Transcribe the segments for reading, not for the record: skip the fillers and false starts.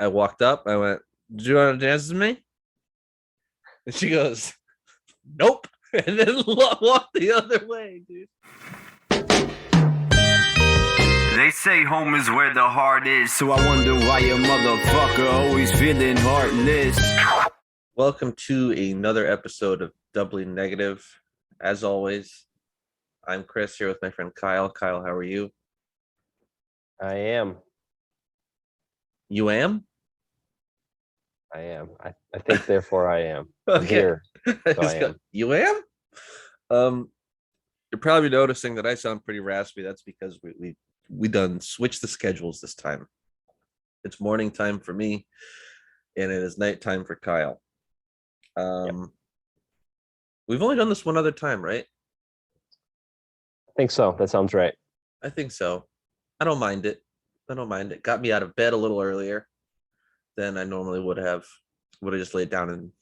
I walked up. I went, "Do you want to dance with me?" And she goes, "Nope," and then walked the other way, dude. They say home is where the heart is, so I wonder why your motherfucker always feeling heartless. Welcome to another episode of Doubly Negative. As always, I'm Chris here with my friend Kyle. Kyle, how are you? I am. You am? I am. I think therefore I am. I'm Okay. here. So I am. You am? You're probably noticing that I sound pretty raspy. That's because we done switched the schedules this time. It's morning time for me, and it is nighttime for Kyle. We've only done this one other time, right? I think so. That sounds right. I think so. I don't mind it. Got me out of bed a little earlier than I normally would have. Would have just laid down and,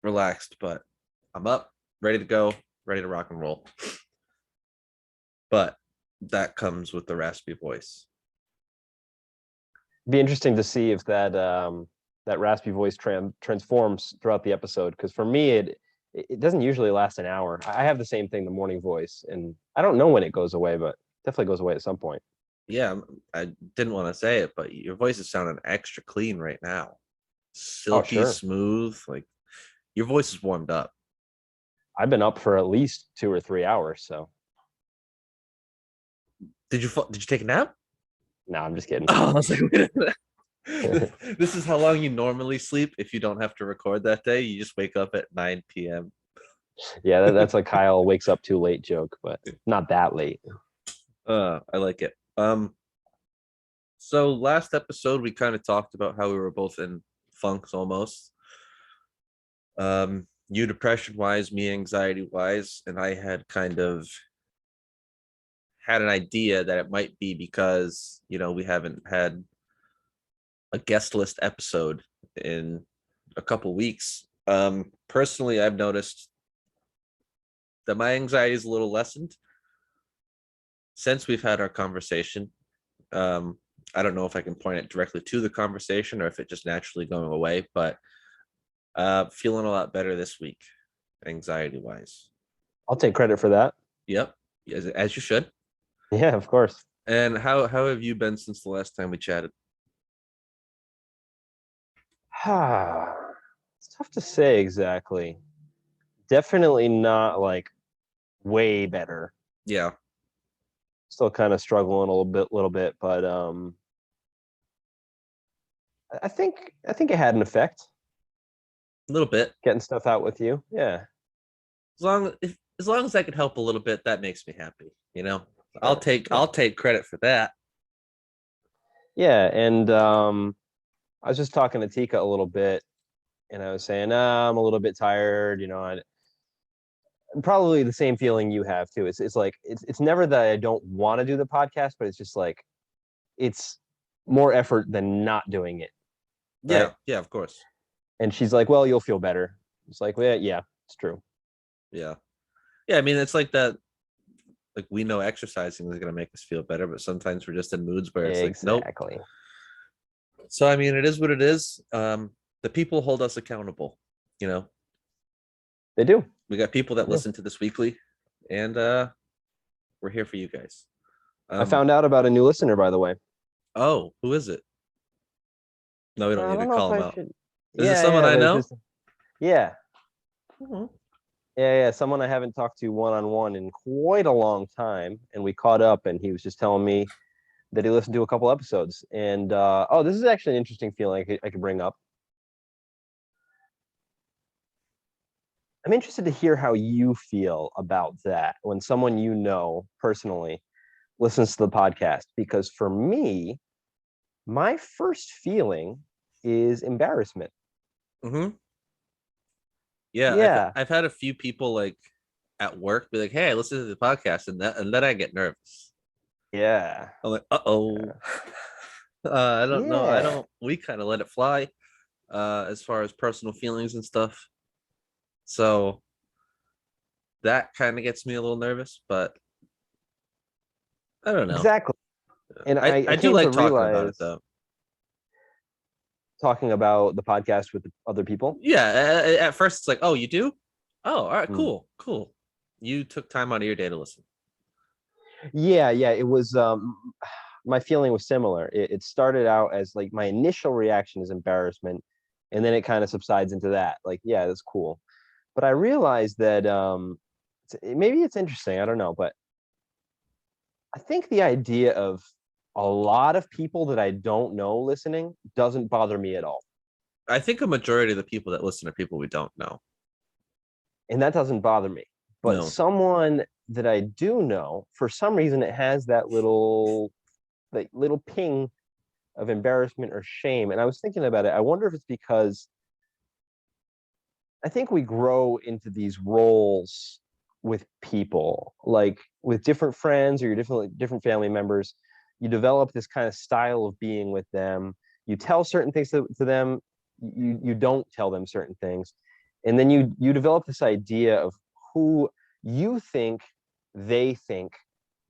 relaxed, but I'm up, ready to go, ready to rock and roll. But that comes with the raspy voice. It'd be interesting to see if that raspy voice transforms throughout the episode. Because for me, it doesn't usually last an hour. I have the same thing, the morning voice, and I don't know when it goes away, but definitely goes away at some point. Yeah, I didn't want to say it, but your voice is sounding extra clean right now. Silky, smooth. Like your voice is warmed up. I've been up for at least 2 or 3 hours. So did you take a nap? No, I'm just kidding. Oh, I was like, wait a minute. This is how long you normally sleep if you don't have to record that day. You just wake up at 9 p.m. Yeah, that's a Kyle wakes up too late joke, but not that late. I like it. So last episode we kind of talked about how we were both in funks almost. You depression wise, me anxiety wise, and I had kind of had an idea that it might be because we haven't had a guest list episode in a couple weeks. Personally, I've noticed that my anxiety is a little lessened since we've had our conversation. I don't know if I can point it directly to the conversation or if it's just naturally going away, but feeling a lot better this week, anxiety wise. I'll take credit for that. Yep, as you should. Yeah, of course. And how have you been since the last time we chatted? It's tough to say exactly. Definitely not like way better. Yeah. Still kind of struggling a little bit, but I think it had an effect. A little bit. Getting stuff out with you. Yeah. As long as I can help a little bit, that makes me happy. I'll take credit for that. Yeah, and I was just talking to Tika a little bit, and I was saying, I'm a little bit tired. Probably the same feeling you have too. It's like it's never that I don't want to do the podcast, but it's just like it's more effort than not doing it. Right? Yeah, of course. And she's like, "Well, you'll feel better." It's like, "Well, yeah, it's true." Yeah. I mean, it's like that. Like we know exercising is going to make us feel better, but sometimes we're just in moods where it's exactly. Like, nope. So I mean, it is what it is. The people hold us accountable. They do. We got people that listen to this weekly, and we're here for you guys. I found out about a new listener, by the way. Oh, who is it? No, we don't need to call him out. Is it someone I know? Yeah. Mm-hmm. Yeah. Someone I haven't talked to one-on-one in quite a long time, and we caught up, and he was just telling me that he listened to a couple episodes, and this is actually an interesting feeling I could bring up. I'm interested to hear how you feel about that when someone you know personally listens to the podcast, because for me, my first feeling is embarrassment. Mm-hmm. Yeah. I've had a few people like at work be like, "Hey, I listen to the podcast," and then I get nervous. Yeah. I'm like, "Uh-oh." I don't know. We kind of let it fly as far as personal feelings and stuff. So that kind of gets me a little nervous, but I don't know. Exactly. And I do like talking about it though. talking about the podcast with other people. Yeah, at first it's like, oh, you do? Oh, all right, Mm. cool. You took time out of your day to listen. Yeah, yeah. It was my feeling was similar. It started out as like my initial reaction is embarrassment, and then it kind of subsides into that. Like, yeah, that's cool. But I realized that maybe it's interesting. I don't know, but I think the idea of a lot of people that I don't know listening doesn't bother me at all. I think a majority of the people that listen are people we don't know. And that doesn't bother me. But No, someone that I do know, for some reason, it has that little ping of embarrassment or shame. And I was thinking about it. I wonder if it's because I think we grow into these roles with people, like with different friends or your different family members. You develop this kind of style of being with them. You tell certain things to them. You don't tell them certain things, and then you develop this idea of who you think they think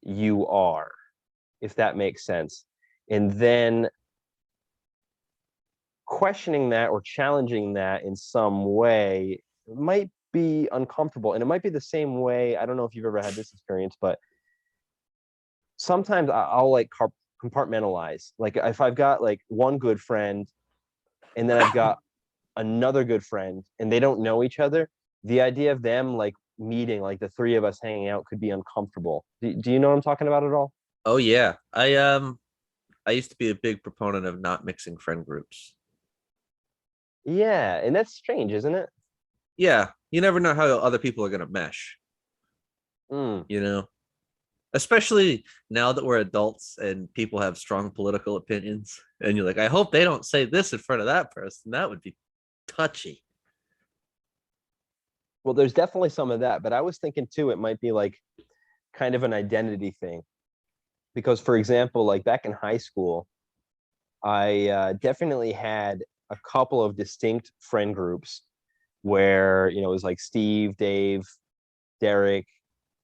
you are, if that makes sense. And then questioning that or challenging that in some way might be uncomfortable. And it might be the same way. I don't know if you've ever had this experience, but sometimes I'll like compartmentalize. Like if I've got like one good friend and then I've got another good friend and they don't know each other, the idea of them like meeting, like the three of us hanging out, could be uncomfortable. Do you know what I'm talking about at all? oh yeah, I used to be a big proponent of not mixing friend groups. Yeah, and that's strange, isn't it? Yeah, you never know how other people are gonna mesh. Mm. You know, especially now that we're adults and people have strong political opinions, and you're like, I hope they don't say this in front of that person. That would be touchy. Well, there's definitely some of that, but I was thinking too, it might be like kind of an identity thing. Because, for example, like back in high school, I definitely had a couple of distinct friend groups where, it was like Steve, Dave, Derek,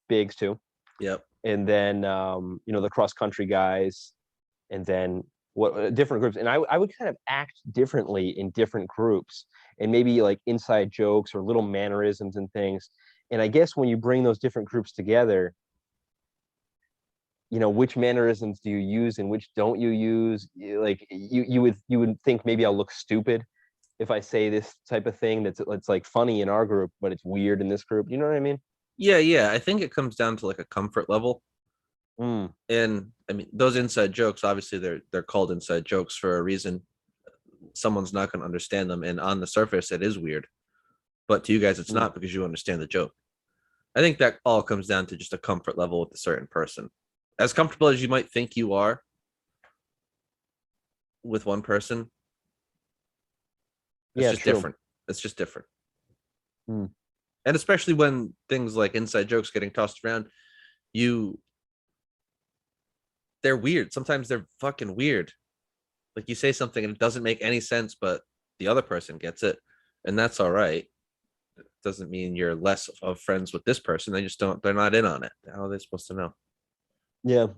Biggs too, Yep. and then the cross country guys, and then what different groups. And I would kind of act differently in different groups, and maybe like inside jokes or little mannerisms and things. And I guess when you bring those different groups together, which mannerisms do you use and which don't you use. Like you would think maybe I'll look stupid if I say this type of thing that's like funny in our group, but it's weird in this group. You know what I mean? Yeah. I think it comes down to like a comfort level. Mm. And I mean, those inside jokes, obviously they're called inside jokes for a reason. Someone's not going to understand them, and on the surface, it is weird. But to you guys, it's Mm. not, because you understand the joke. I think that all comes down to just a comfort level with a certain person. As comfortable as you might think you are with one person, it's Yeah, just true. different. It's just different. Mm. And especially when things like inside jokes getting tossed around, you they're weird. Sometimes they're fucking weird. Like you say something and it doesn't make any sense, but the other person gets it, and that's all right. It doesn't mean you're less of friends with this person. They just don't. They're not in on it. How are they supposed to know? Yeah,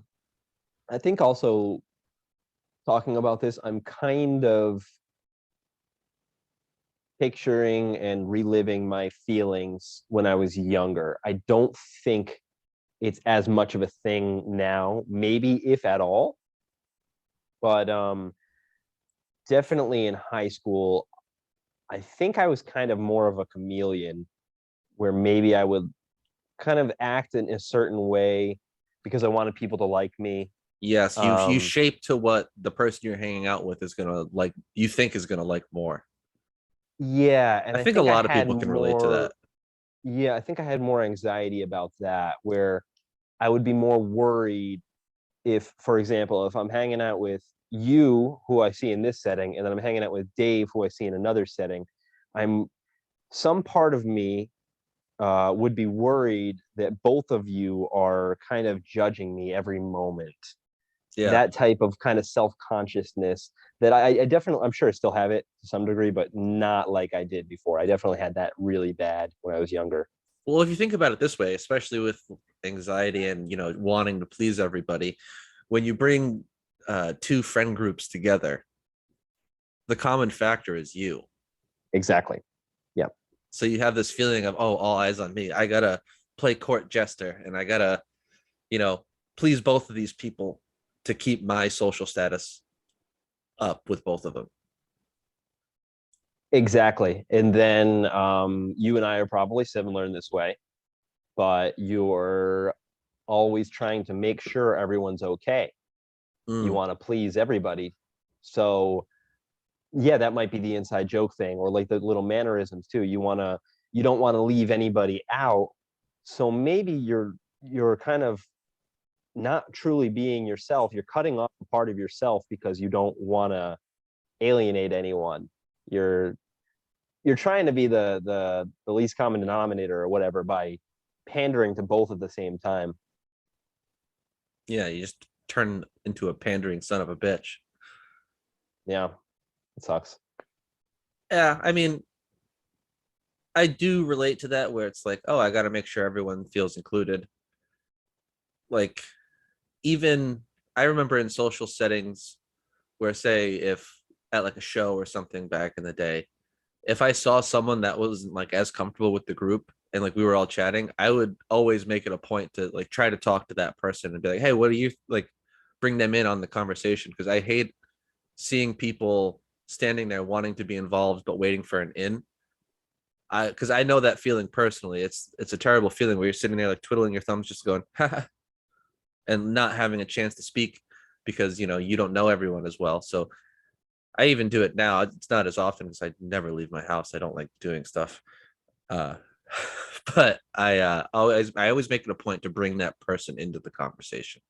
I think also talking about this, I'm kind of picturing and reliving my feelings when I was younger. I don't think it's as much of a thing now, maybe if at all. But definitely in high school, I think I was kind of more of a chameleon, where maybe I would kind of act in a certain way because I wanted people to like me. Yes, you Um, shape to what the person you're hanging out with is gonna like. You think is gonna like more. yeah, and I I think a think I lot of had people can relate to more. that. Yeah, I think I had more anxiety about that, where I would be more worried if, for example, if I'm hanging out with you, who I see in this setting, and then I'm hanging out with Dave, who I see in another setting, I'm some part of me would be worried that both of you are kind of judging me every moment. Yeah. That type of kind of self-consciousness that I definitely, I'm sure I still have it to some degree, but not like I did before. I definitely had that really bad when I was younger. Well, if you think about it this way, especially with anxiety and wanting to please everybody, when you bring two friend groups together, the common factor is you. Exactly. Yeah. So you have this feeling of, oh, all eyes on me. I gotta play court jester, and I gotta, you know, please both of these people to keep my social status up with both of them. Exactly. And then you and I are probably similar in this way, but you're always trying to make sure everyone's okay. You want to please everybody. So yeah, that might be the inside joke thing, or like the little mannerisms too. You don't want to leave anybody out. So maybe you're kind of not truly being yourself. You're cutting off a part of yourself because you don't want to alienate anyone. You're you're trying to be the least common denominator or whatever by pandering to both at the same time. Yeah, you just turn into a pandering son of a bitch. Yeah, it sucks. Yeah, I mean, I do relate to that where it's like, oh, I got to make sure everyone feels included. Like, even I remember in social settings where, say, if at like a show or something back in the day, if I saw someone that wasn't like as comfortable with the group and like we were all chatting, I would always make it a point to like try to talk to that person and be like, hey, what do you like? Bring them in on the conversation, because I hate seeing people standing there wanting to be involved but waiting for an in. Because I know that feeling personally. It's a terrible feeling where you're sitting there like twiddling your thumbs, just going and not having a chance to speak because you don't know everyone as well. So I even do it now. It's not as often because I never leave my house. I don't like doing stuff. Uh, but I always make it a point to bring that person into the conversation.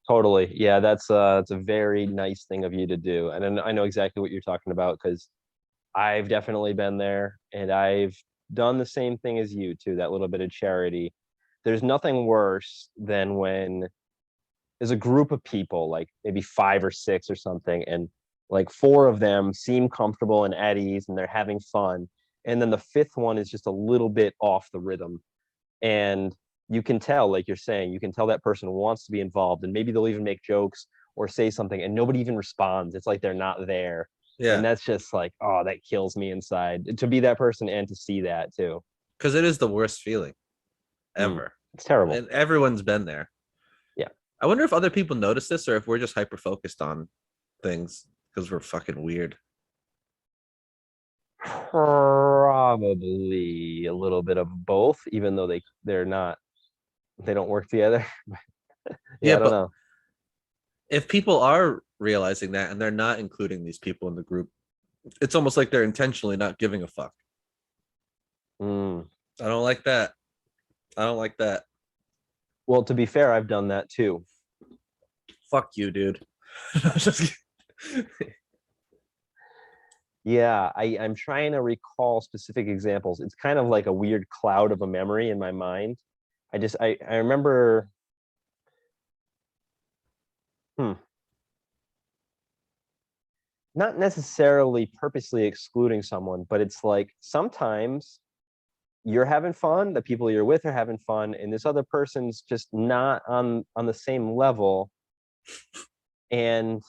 Totally. Yeah, that's a very nice thing of you to do. And then I know exactly what you're talking about because I've definitely been there and I've done the same thing as you too, that little bit of charity. There's nothing worse than when there's a group of people, like maybe five or six or something, and like four of them seem comfortable and at ease and they're having fun. And then the fifth one is just a little bit off the rhythm. And you can tell, like you're saying, you can tell that person wants to be involved and maybe they'll even make jokes or say something and nobody even responds. It's like they're not there. And Yeah, that's just like, oh, that kills me inside to be that person and to see that too. because it is the worst feeling Mm, ever, it's terrible. and everyone's been there. Yeah. I wonder if other people notice this or if we're just hyper focused on things because we're fucking weird. Probably a little bit of both, even though they don't work together. Yeah, Yeah, I don't but know. if people are realizing that and they're not including these people in the group, it's almost like they're intentionally not giving a fuck. Mm. I don't like that. I don't like that. Well, to be fair, I've done that too. Fuck you, dude. Yeah, I'm trying to recall specific examples. It's kind of like a weird cloud of a memory in my mind. I remember, hmm, not necessarily purposely excluding someone, but it's like sometimes you're having fun, the people you're with are having fun, and this other person's just not on the same level, and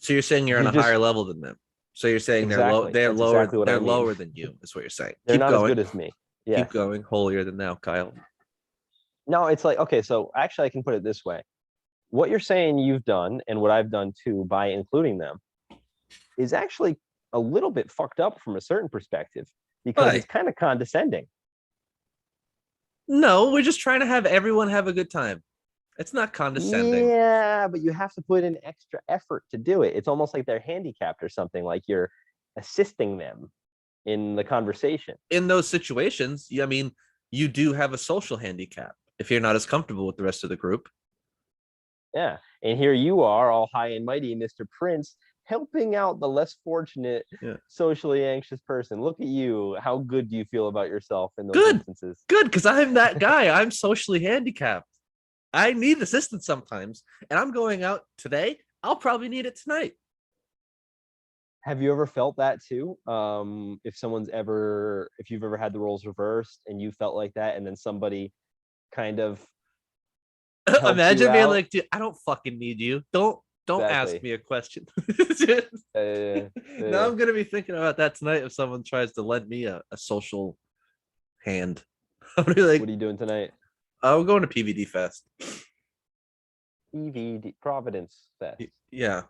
So you're saying you're on you're a just higher level than them. So you're saying they're low, exactly. they're That's lower, exactly what I they're mean. lower than you, is what you're saying. They're Keep not as going. good as me. Yeah. Keep going. Holier than thou, Kyle. No, it's like, okay, so actually I can put it this way. What you're saying you've done and what I've done too by including them is actually a little bit fucked up from a certain perspective because Hi. it's kind of condescending. No, we're just trying to have everyone have a good time. It's not condescending. Yeah, but you have to put in extra effort to do it. It's almost like they're handicapped or something, like you're assisting them in the conversation. In those situations, I mean, you do have a social handicap if you're not as comfortable with the rest of the group. Yeah. And here you are, all high and mighty, Mr. Prince, helping out the less fortunate, Yeah. socially anxious person. Look at you. How good do you feel about yourself in those Good. instances? Good, because I'm that guy. I'm socially handicapped. I need assistance sometimes, and I'm going out today. I'll probably need it tonight. Have you ever felt that too? If you've ever had the roles reversed and you felt like that, and then somebody kind of helps you Imagine being out? like, dude, I don't fucking need you. Don't Don't ask Exactly. me a question. Yeah. Now I'm gonna be thinking about that tonight if someone tries to lend me a social hand. I'm gonna be What like, are you doing tonight? oh, we're going to PVD Fest. EVD Providence Fest. Yeah.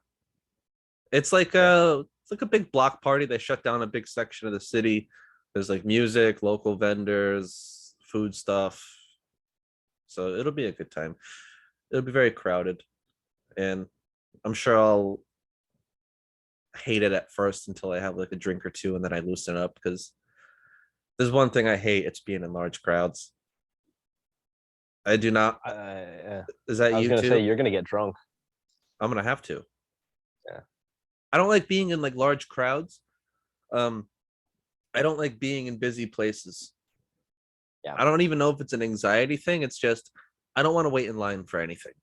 It's like Okay. a big block party. They shut down a big section of the city. There's like music, local vendors, food stuff. So it'll be a good time. It'll be very crowded. And I'm sure I'll hate it at first until I have like a drink or two and then I loosen up because there's one thing I hate, it's being in large crowds. I do not. Is that I was you gonna say too? you're gonna get drunk. I'm gonna have to. Yeah. I don't like being in like large crowds. Um, I don't like being in busy places. Yeah. I don't even know if it's an anxiety thing. It's just I don't want to wait in line for anything.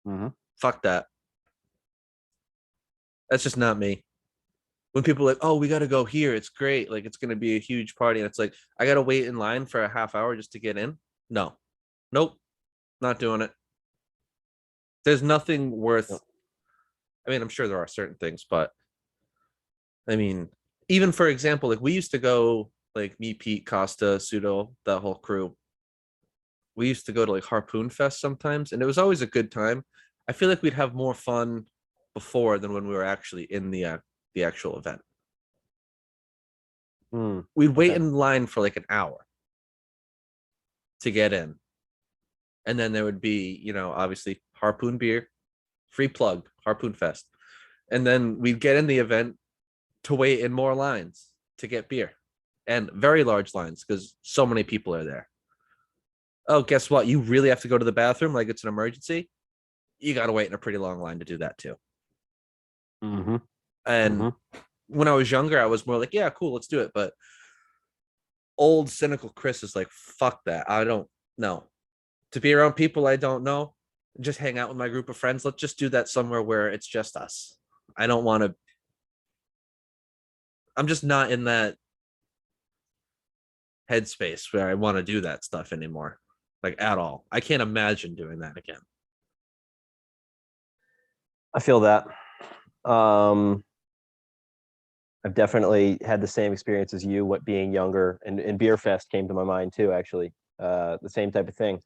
Mm-hmm. Fuck that. That's just not me. When people are like, oh, we got to go here. It's great. Like it's gonna be a huge party. And it's like I gotta wait in line for a half hour just to get in. No, nope, not doing it. There's nothing worth. I mean, I'm sure there are certain things, but I mean, even for example, like we used to go, like me, Pete, Costa, Pseudo, that whole crew. We used to go to like Harpoon Fest sometimes, and it was always a good time. I feel like we'd have more fun before than when we were actually in the actual event. We'd wait Okay. in line for like an hour to get in, and then there would be, obviously Harpoon beer, free plug, Harpoon Fest, and then we'd get in the event to wait in more lines to get beer, and very large lines because so many people are there. Oh, guess what? You really have to go to the bathroom like it's an emergency. You got to wait in a pretty long line to do that too. Mm-hmm. And Mm-hmm. when I was younger, I was more like, yeah, cool, let's do it. But old cynical Chris is like, fuck that. I don't know. To be around people I don't know, just hang out with my group of friends. Let's just do that somewhere where it's just us. I don't want to. I'm just not in that headspace where I want to do that stuff anymore, like at all. I can't imagine doing that again. I feel that. I've definitely had the same experience as you, what being younger, and Beer Fest came to my mind too, actually. The same type of thing.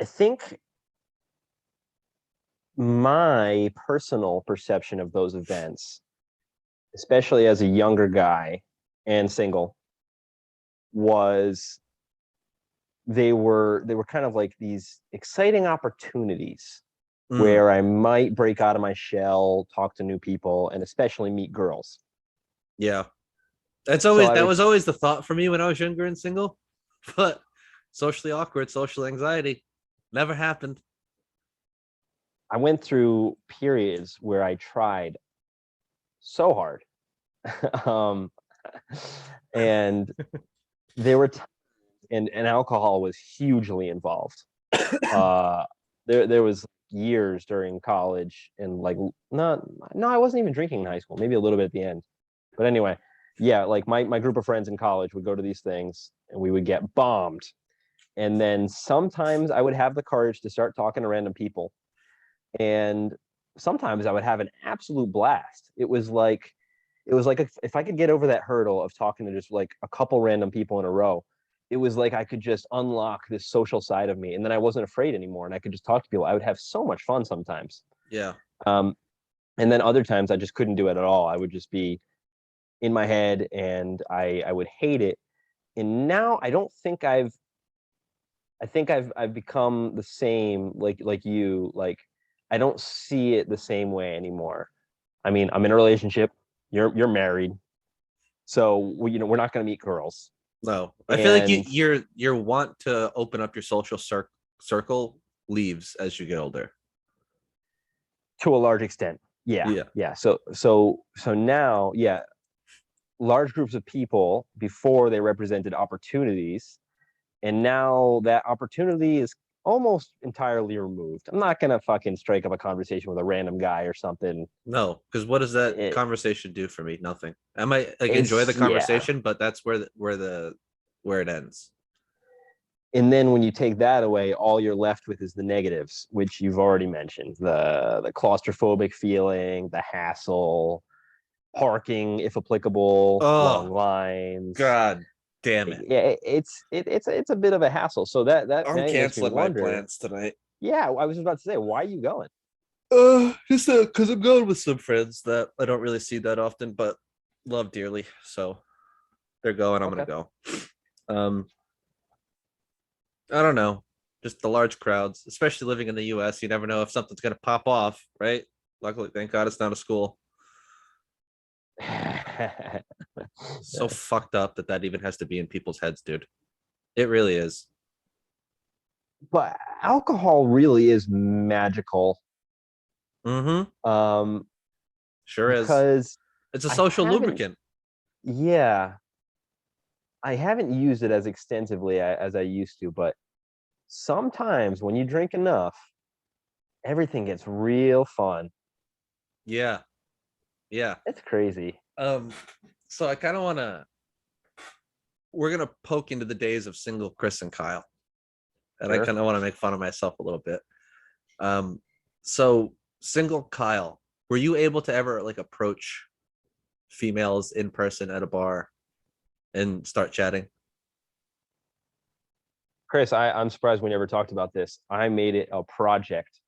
I think my personal perception of those events, especially as a younger guy and single, was they were kind of like these exciting opportunities Mm, where I might break out of my shell, talk to new people, and especially meet girls. yeah, So I that would was always the thought for me when I was younger and single, but socially awkward, social anxiety never happened. I went through periods where I tried so hard. um, and there were times, and alcohol was hugely involved. Uh, there was years during college and like not no, I wasn't even drinking in high school, maybe a little bit at the end. But anyway, yeah, like my group of friends in college would go to these things and we would get bombed. And then sometimes I would have the courage to start talking to random people. And sometimes I would have an absolute blast. It was like if I could get over that hurdle of talking to just like a couple random people in a row, it was like I could just unlock this social side of me, and then I wasn't afraid anymore, and I could just talk to people. I would have so much fun sometimes, Yeah, um, and then other times I just couldn't do it at all. I would just be in my head, and I would hate it. And now I don't think I've become the same like you. Like I don't see it the same way anymore. I mean, I'm in a relationship. You're married, so we're not going to meet girls. no, I feel like And your want to open up your social circle leaves as you get older. to a large extent, yeah, Yeah, yeah. So now, yeah, large groups of people before they represented opportunities, and now that opportunity is almost entirely removed. I'm not gonna fucking strike up a conversation with a random guy or something. no, because what does that It, conversation do for me? Nothing. I might like enjoy the it's yeah, conversation, but that's where it ends. And then when you take that away, all you're left with is the negatives, which you've already mentioned: the claustrophobic feeling, the hassle, parking if applicable, long Oh lines. God damn it. Yeah, it's a bit of a hassle. So that I'm makes me canceling my wonder. plans tonight. Yeah, I was about to say, why are you going? Just because I'm going with some friends that I don't really see that often, but love dearly. So they're going. I'm Okay. gonna go. Um, I don't know. Just the large crowds, especially living in the U.S. You never know if something's gonna pop off, right? Luckily, thank God it's not a school. So fucked up that even has to be in people's heads, dude. It really is. But alcohol really is magical. Mm-hmm. Um, Sure is. because It's a I social haven't, lubricant. yeah, I haven't used it as extensively as I used to, but sometimes when you drink enough, everything gets real fun. Yeah. Yeah. It's crazy. Um, so I kind of want to. We're gonna poke into the days of single Chris and Kyle, and I Sure. kind of want to make fun of myself a little bit. Um, so single Kyle, were you able to ever like approach females in person at a bar and start chatting? Chris, I'm surprised we never talked about this. I made it a project.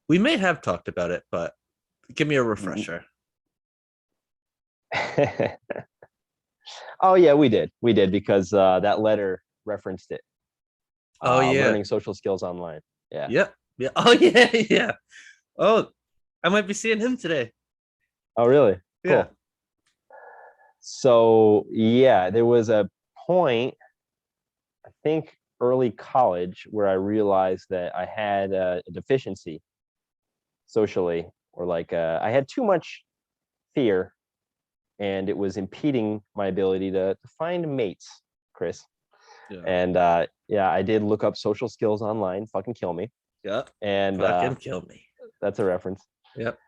We may have talked about it, but give me a refresher. Oh yeah, we did. We did because that letter referenced it. Oh yeah, Learning social skills online. Yeah. yep, yeah. Oh yeah, yeah. Oh, I might be seeing him today. Oh really? Yeah. Cool. So yeah, there was a point, I think early college, where I realized that I had a deficiency socially, or like I had too much fear, and it was impeding my ability to find mates, Chris. Yeah. And yeah, I did look up social skills online. Fucking kill me. Yeah. And Fucking kill me. that's a reference. Yep.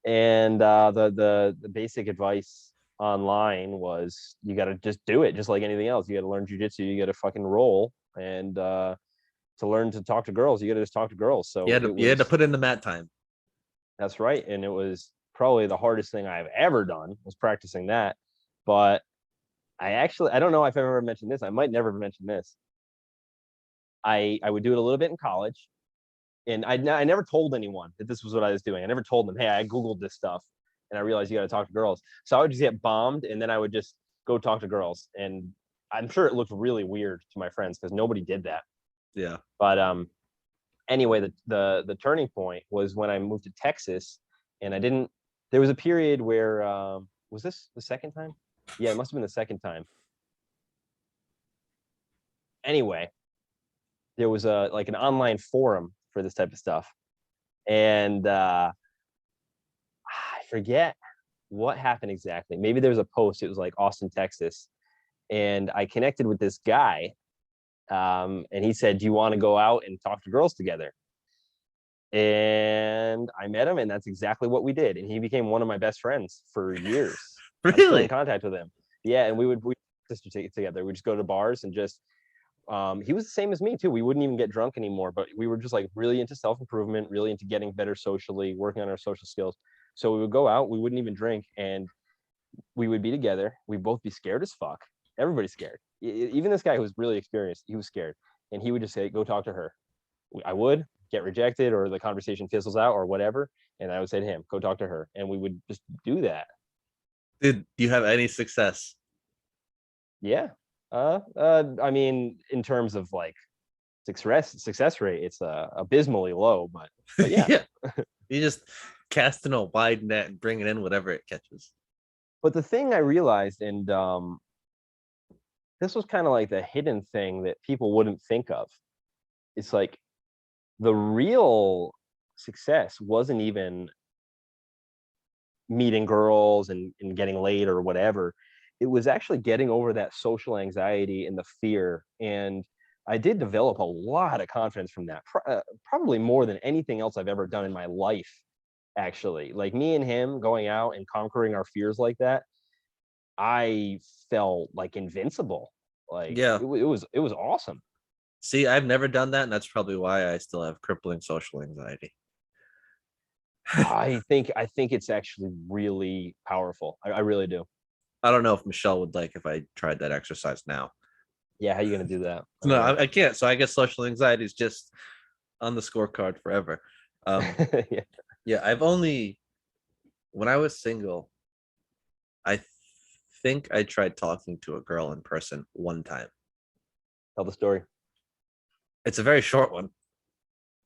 And the basic advice online was you got to just do it, just like anything else. You got to learn jujitsu. You got to fucking roll, and to learn to talk to girls, you got to just talk to girls. You So had to it you had to was put in the mat time. that's right, and it was probably the hardest thing I've ever done was practicing that. But I don't know if I've ever mentioned this. I might never mention this. I would do it a little bit in college, and I never told anyone that this was what I was doing. I never told them, hey, I Googled this stuff and I realized you got to talk to girls. So I would just get bombed, and then I would just go talk to girls. And I'm sure it looked really weird to my friends because nobody did that. Yeah. But anyway, the turning point was when I moved to Texas, and I didn't. There was a period where was this the second time? Yeah, it must have been the second time. Anyway, there was a like an online forum for this type of stuff, and I forget what happened exactly. Maybe there was a post. It was like Austin, Texas, and I connected with this guy, and he said, "Do you want to go out and talk to girls together?" And I met him, and that's exactly what we did. And he became one of my best friends for years. I'm still in Really? contact with him. Yeah, and we just together. We just go to bars and just. He was the same as me too. We wouldn't even get drunk anymore, but we were just like really into self improvement, really into getting better socially, working on our social skills. So we would go out, we wouldn't even drink, and we would be together. We'd both be scared as fuck. Everybody's scared. Even this guy who was really experienced, he was scared, and he would just say, "Go talk to her." I would get rejected, or the conversation fizzles out, or whatever, and I would say to him, "Go talk to her," and we would just do that. Did you have any success? Yeah. I mean, in terms of like success rate, it's abysmally low, but yeah. Yeah. You just casting a wide net and bringing in whatever it catches. But the thing I realized, and this was kind of like the hidden thing that people wouldn't think of, it's like the real success wasn't even meeting girls and getting laid or whatever. It was actually getting over that social anxiety and the fear. And I did develop a lot of confidence from that, probably more than anything else I've ever done in my life, actually. Like me and him going out and conquering our fears like that, I felt like invincible. Like Yeah. it was awesome. See, I've never done that, and that's probably why I still have crippling social anxiety. I think it's actually really powerful. I really do. I don't know if Michelle would like if I tried that exercise now. Yeah, how you gonna do that? I No, don't know. I can't. So I guess social anxiety is just on the scorecard forever. Yeah. Yeah, I've only when I was single, I think I tried talking to a girl in person one time. Tell the story. It's a very short one.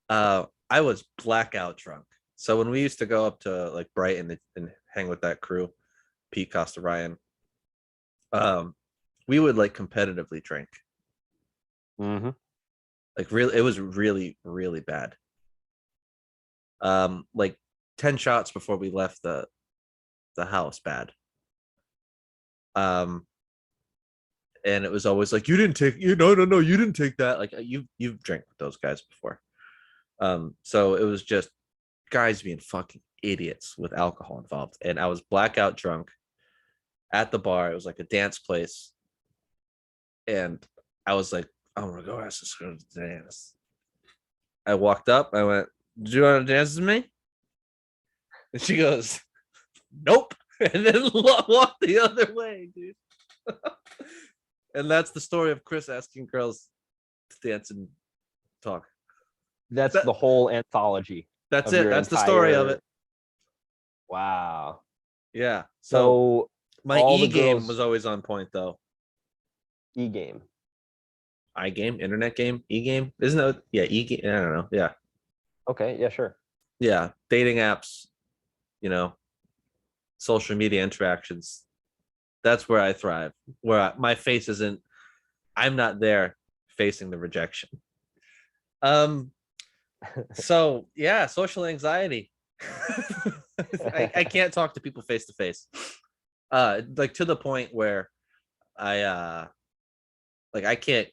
I was blackout drunk. So when we used to go up to like Brighton and hang with that crew, Pete Costa Ryan, we would like competitively drink. Mm-hmm. Like really, it was really, really bad. Like 10 shots before we left the house bad. Um, and it was always like, you didn't take you no, you didn't take that. Like you've drank with those guys before. So it was just guys being fucking idiots with alcohol involved. And I was blackout drunk at the bar. It was like a dance place. And I was like, I'm gonna go ask this girl to dance. I walked up, I went, do you want to dance with me? And she goes, nope. And then walked the other way, dude. And that's the story of Chris asking girls to dance and talk. That's That, the whole anthology that's of it. your That's the story of entire. it. Wow. Yeah. So So my all E the game girls was always on point though. e-game. I game, internet game, E game. Isn't that yeah, E game? I don't know. Yeah. Okay, yeah, sure. Yeah. Dating apps, you know, social media interactions. That's where I thrive. My face isn't, I'm not there facing the rejection. Um, so yeah, social anxiety. I can't talk to people face to face. Like to the point where I like I can't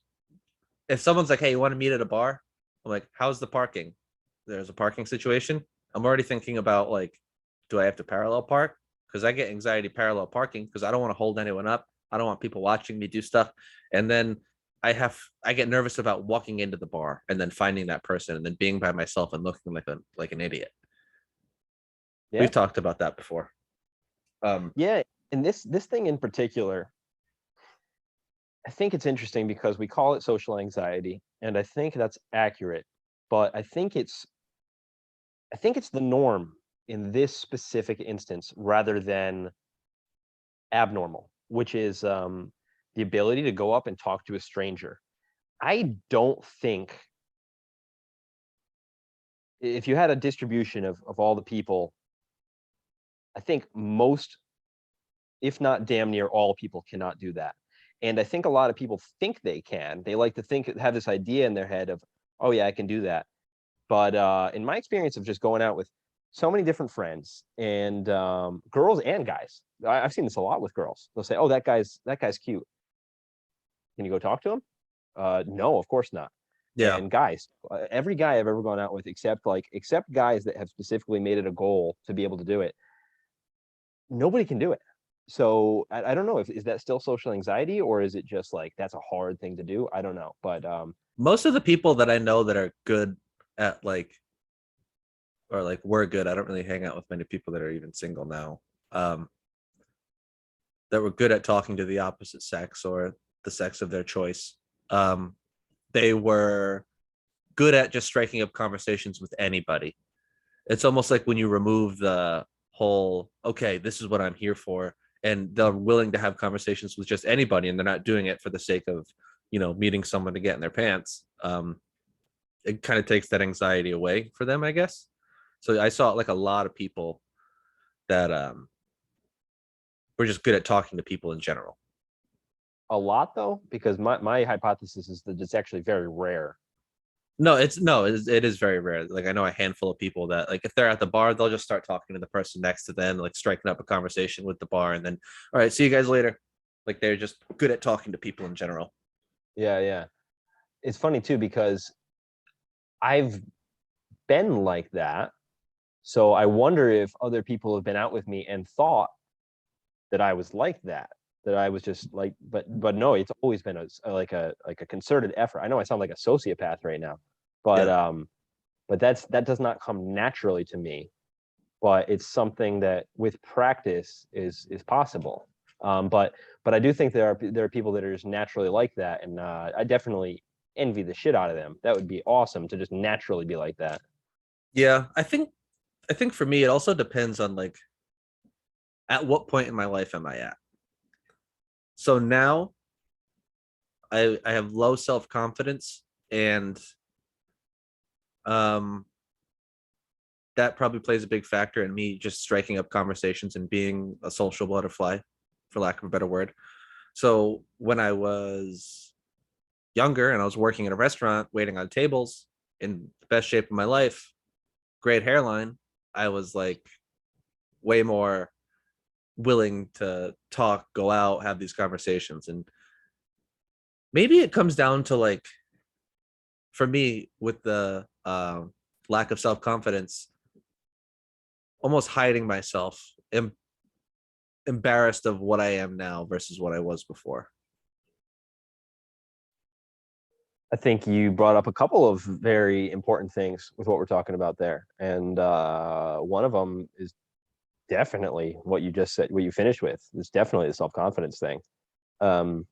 if someone's like, hey, you want to meet at a bar? I'm like, how's the parking? There's a parking situation. I'm already thinking about like, do I have to parallel park? Because I get anxiety parallel parking because I don't want to hold anyone up. I don't want people watching me do stuff. And then I get nervous about walking into the bar and then finding that person and then being by myself and looking like an idiot. Yeah. We've talked about that before. Yeah, and this thing in particular, I think it's interesting because we call it social anxiety, and I think that's accurate, but I think it's the norm in this specific instance rather than abnormal, which is the ability to go up and talk to a stranger. I don't think if you had a distribution of all the people, I think most, if not damn near all people cannot do that. And I think a lot of people think they can. They like to have this idea in their head of, oh yeah, I can do that. But in my experience of just going out with so many different friends and girls and guys, I've seen this a lot with girls. They'll say, "Oh, that guy's cute. Can you go talk to him?" No, of course not. yeah. And guys, every guy I've ever gone out with, except guys that have specifically made it a goal to be able to do it, nobody can do it. So I don't know if is that still social anxiety or is it just like that's a hard thing to do? I don't know, but Most of the people that I know that are good at like or like we're good. I don't really hang out with many people that are even single now. That were good at talking to the opposite sex or the sex of their choice. They were good at just striking up conversations with anybody. It's almost like when you remove the whole, okay, this is what I'm here for, and they're willing to have conversations with just anybody, and they're not doing it for the sake of, meeting someone to get in their pants. It kind of takes that anxiety away for them, I guess. So I saw like a lot of people that were just good at talking to people in general. a lot though, because my hypothesis is that it's actually very rare. No, it is very rare. Like I know a handful of people that like if they're at the bar, they'll just start talking to the person next to them, like striking up a conversation with the bar, and then all right, see you guys later. Like they're just good at talking to people in general. Yeah, yeah. It's funny too because I've been like that. So I wonder if other people have been out with me and thought that I was like that. that I was just like, but no, it's always been like a concerted effort. I know I sound like a sociopath right now, but Yeah. that does not come naturally to me. But it's something that with practice is possible. But I do think there are people that are just naturally like that, and I definitely envy the shit out of them. That would be awesome to just naturally be like that. Yeah. I think for me, it also depends on like at what point in my life am I at. So now I have low self-confidence, and um that probably plays a big factor in me just striking up conversations and being a social butterfly, for lack of a better word. So when I was younger and I was working in a restaurant waiting on tables in the best shape of my life, great hairline, I was like way more willing to talk, go out, have these conversations. And maybe it comes down to like, for me, with the lack of self confidence, almost hiding myself, embarrassed of what I am now versus what I was before. I think you brought up a couple of very important things with what we're talking about there, and one of them is definitely what you just said. What you finished with is definitely the self confidence thing. Um,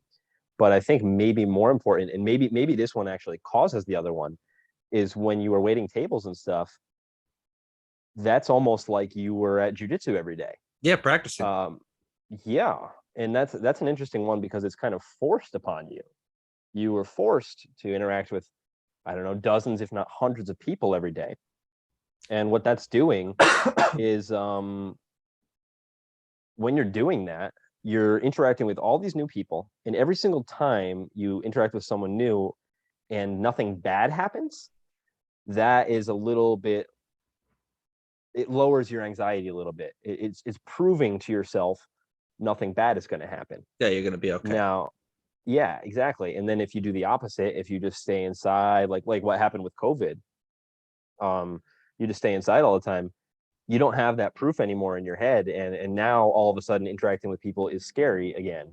but I think maybe more important, and maybe this one actually causes the other one, is when you were waiting tables and stuff. That's almost like you were at jujitsu every day. Yeah, practicing. Yeah, and that's an interesting one because it's kind of forced upon you. You were forced to interact with, I don't know, dozens, if not hundreds of people every day. And what that's doing is when you're doing that, you're interacting with all these new people. And every single time you interact with someone new and nothing bad happens, that is a little bit, it lowers your anxiety a little bit. It's proving to yourself nothing bad is going to happen. Yeah, you're gonna be okay. Now, yeah, exactly. And then if you do the opposite, if you just stay inside, like what happened with COVID, you just stay inside all the time, you don't have that proof anymore in your head, and now all of a sudden interacting with people is scary again.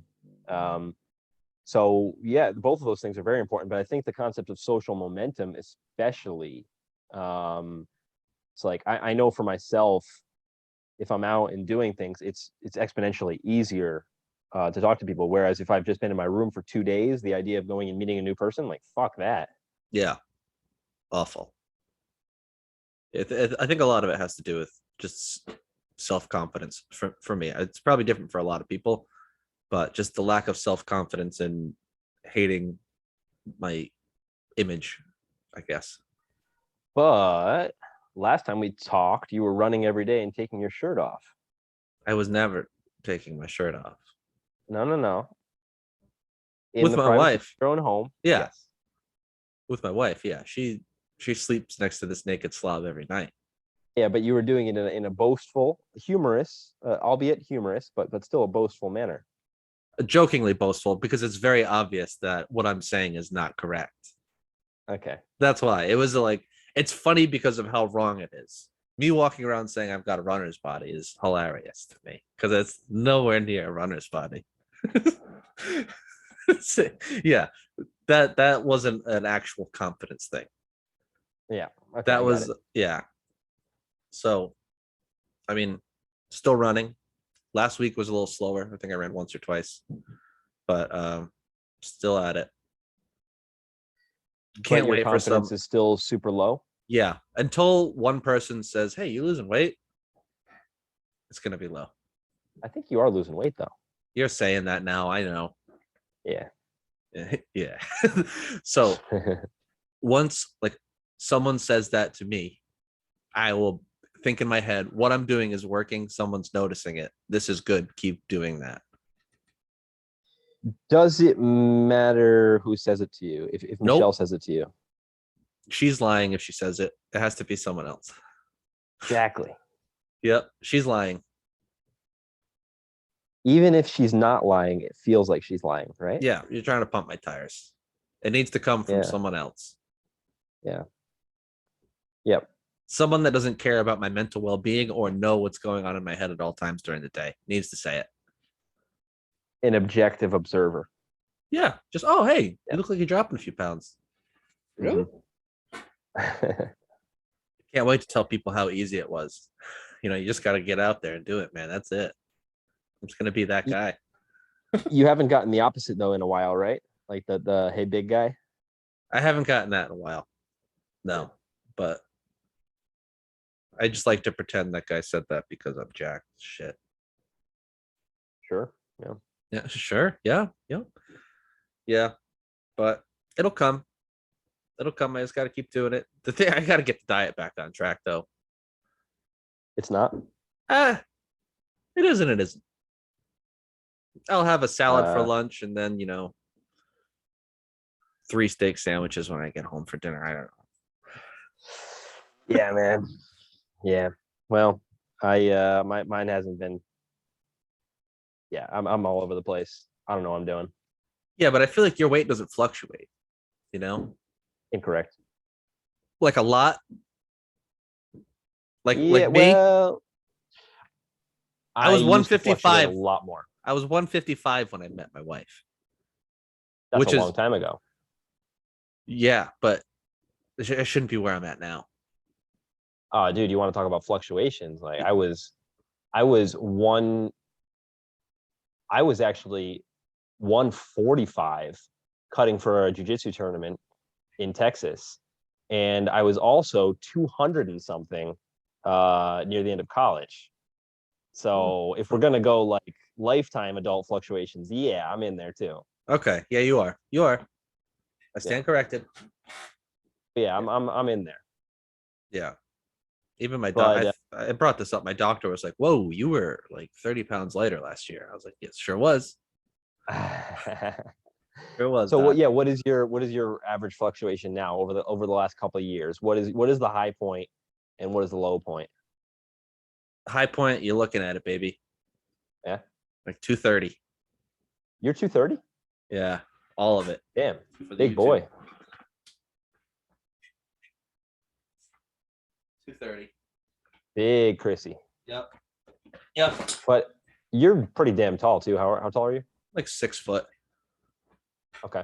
So yeah, both of those things are very important, but I think the concept of social momentum especially, it's like I know for myself, if I'm out and doing things, it's exponentially easier to talk to people. Whereas if I've just been in my room for 2 days, the idea of going and meeting a new person, like fuck that. Yeah, awful. I think a lot of it has to do with just self confidence for me. It's probably different for a lot of people, but just the lack of self confidence and hating my image, I guess. But last time we talked, you were running every day and taking your shirt off. I was never taking my shirt off. No, no, no. In With the my privacy wife. of your own home. Yeah. Yes. With my wife. Yeah. She sleeps next to this naked slob every night. Yeah, but you were doing it in a boastful, humorous, albeit humorous, but still a boastful manner. Jokingly boastful, because it's very obvious that what I'm saying is not correct. Okay. That's why it was like, it's funny because of how wrong it is. Me walking around saying I've got a runner's body is hilarious to me because it's nowhere near a runner's body. Yeah, that wasn't an actual confidence thing. Yeah. Okay, That was, yeah. So, I mean, still running. Last week was a little slower. I think I ran once or twice, but still at it. Can't your wait for some. confidence is still super low. Yeah, until one person says, "Hey, you losing weight?" It's gonna be low. I think you are losing weight though. You're saying that now. I know. Yeah. Yeah. So once like someone says that to me, I will think in my head, what I'm doing is working. Someone's noticing it. This is good. Keep doing that. Does it matter who says it to you? If Michelle Nope. says it to you? She's lying if she says it. It has to be someone else. Exactly. Yep. She's lying. Even if she's not lying, it feels like she's lying, right? Yeah. You're trying to pump my tires. It needs to come from Yeah. someone else. Yeah. Yep. Someone that doesn't care about my mental well-being or know what's going on in my head at all times during the day needs to say it. an objective observer. Yeah, just oh hey, Yeah. you look like you're dropping a few pounds. Really? Can't wait to tell people how easy it was. You just got to get out there and do it, man. That's it. I'm just gonna be that guy. You haven't gotten the opposite though in a while, right? Like the hey big guy. I haven't gotten that in a while. No, but I just like to pretend that guy said that because I'm jacked. Shit. Sure. Yeah. Yeah, sure. Yeah. Yeah. Yeah. But it'll come. It'll come. I just got to keep doing it. The thing, I got to get the diet back on track, though. It's not. Ah, it isn't. It isn't. I'll have a salad for Uh, lunch and then, 3 steak sandwiches when I get home for dinner. I don't know. yeah, man. Yeah. Well, mine hasn't been. Yeah, I'm all over the place. I don't know what I'm doing. Yeah, but I feel like your weight doesn't fluctuate, you know? Incorrect. Like a lot. Like Yeah, me, well, I was used to fluctuate 155. a lot more. I was 155 when I met my wife. That's Which a is long time ago. Yeah, but I shouldn't be where I'm at now. Oh, dude, you want to talk about fluctuations? Like I was actually 145 cutting for a jiu-jitsu tournament in Texas. And I was also 200 and something near the end of college. So if we're gonna go like lifetime adult fluctuations, yeah, I'm in there too. Okay. Yeah, you are. You are. I stand corrected. Yeah, I'm in there. Yeah. Even my But doc, I brought this up. My doctor was like, "Whoa, you were like 30 pounds lighter last year." I was like, "Yes, sure was. Sure was, so what? doc." Yeah, what is your average fluctuation now over the last couple of years? What is the high point, and what is the low point? High point, you're looking at it, baby. Yeah, Like 230. you're 230. Yeah, all of it. Damn, For the big YouTube. boy. 230. Big Chrissy. Yep. Yep. But you're pretty damn tall too. How tall are you? Like 6 foot. Okay.